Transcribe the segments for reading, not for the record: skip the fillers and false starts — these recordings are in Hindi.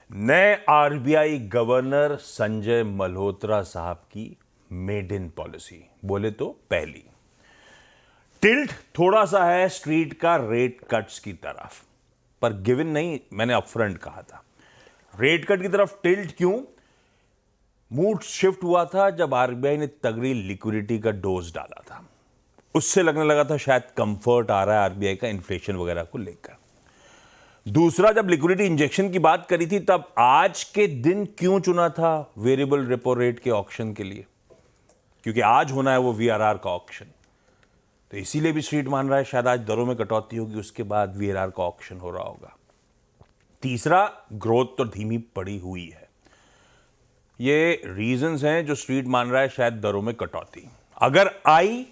नए आरबीआई गवर्नर संजय मल्होत्रा साहब की मेड-इन पॉलिसी, बोले तो पहली। टिल्ट थोड़ा सा है स्ट्रीट का रेट कट्स की तरफ, पर गिवन नहीं, मैंने अपफ्रंट कहा था। रेट कट की तरफ टिल्ट क्यों? मूड शिफ्ट हुआ था जब आरबीआई ने तगड़ी लिक्विडिटी का डोज डाला था। उससे लगने लगा था शायद कंफर्ट आ रहा है आरबीआई का इन्फ्लेशन वगैरह को लेकर। दूसरा, जब लिक्विडिटी इंजेक्शन की बात करी थी तब आज के दिन क्यों चुना था वेरिएबल रेपो रेट के ऑक्शन के लिए? क्योंकि आज होना है वो वीआरआर का ऑक्शन, तो इसीलिए भी स्ट्रीट मान रहा है शायद आज दरों में कटौती होगी, उसके बाद वीआरआर का ऑक्शन हो रहा होगा। तीसरा, ग्रोथ तो धीमी पड़ी हुई है। ये रीजंस हैं जो स्ट्रीट मान रहा है शायद दरों में कटौती अगर आई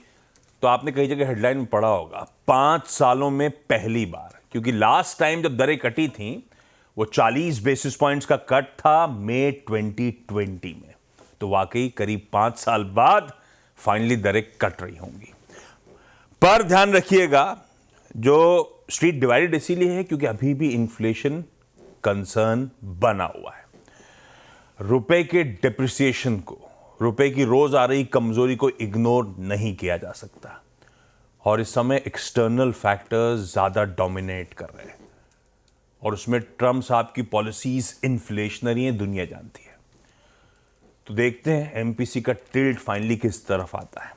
तो आपने कई जगह हेडलाइन में पढ़ा होगा 5 सालों में पहली बार, क्योंकि लास्ट टाइम जब दरें कटी थी वो 40 बेसिस पॉइंट्स का कट था मई 2020 में, तो वाकई करीब 5 साल बाद फाइनली दरें कट रही होंगी। पर ध्यान रखिएगा, जो स्ट्रीट डिवाइडेड इसीलिए है क्योंकि अभी भी इन्फ्लेशन कंसर्न बना हुआ है। रुपए के डिप्रिसिएशन को, रुपए की रोज आ रही कमजोरी को इग्नोर नहीं किया जा सकता, और इस समय एक्सटर्नल फैक्टर्स ज्यादा डोमिनेट कर रहे हैं, और उसमें ट्रम्प साहब की पॉलिसीज इन्फ्लेशनरी है, दुनिया जानती है। तो देखते हैं एमपीसी का टिल्ट फाइनली किस तरफ आता है।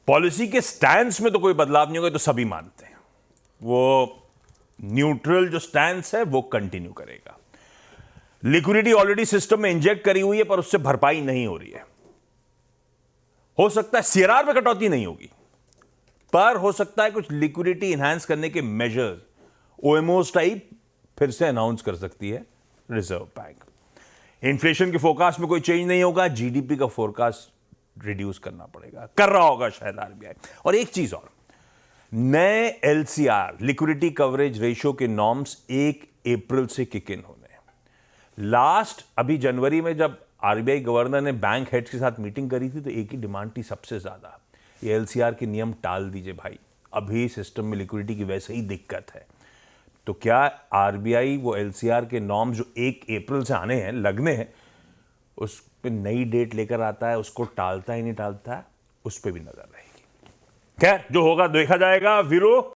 पॉलिसी के स्टैंस में तो कोई बदलाव नहीं होगा, तो सभी मानते हैं। वो न्यूट्रल जो स्टैंस है वो कंटिन्यू करेगा। लिक्विडिटी ऑलरेडी सिस्टम में इंजेक्ट करी हुई है, पर उससे भरपाई नहीं हो रही है। हो सकता है सीआरआर में कटौती नहीं होगी, पर हो सकता है कुछ लिक्विडिटी इंहांस करने के मेजर्स ओएमओस टाइप फिर से अनाउंस कर सकती है रिजर्व बैंक। इन्फ्लेशन के फोरकास्ट में कोई चेंज नहीं होगा, जीडीपी का फोरकास्ट रिड्यूस करना पड़ेगा, कर रहा होगा शायद आरबीआई। और एक चीज और, नए एलसीआर लिक्विडिटी कवरेज रेशियो के नॉर्म्स 1 अप्रैल से किक इन होने। लास्ट अभी जनवरी में जब आरबीआई गवर्नर ने बैंक हेड्स के साथ मीटिंग करी थी तो एक ही डिमांड थी सबसे ज्यादा, ये एलसीआर के नियम टाल दीजिए भाई, अभी सिस्टम में लिक्विडिटी की वैसे ही दिक्कत है। तो क्या आरबीआई वो एलसीआर के नॉर्म्स जो 1 अप्रैल से आने हैं, लगने हैं, उस पर नई डेट लेकर आता है, उसको टालता ही नहीं टालता है, उस पर भी नजर रहेगी। खैर, जो होगा देखा जाएगा। वीरो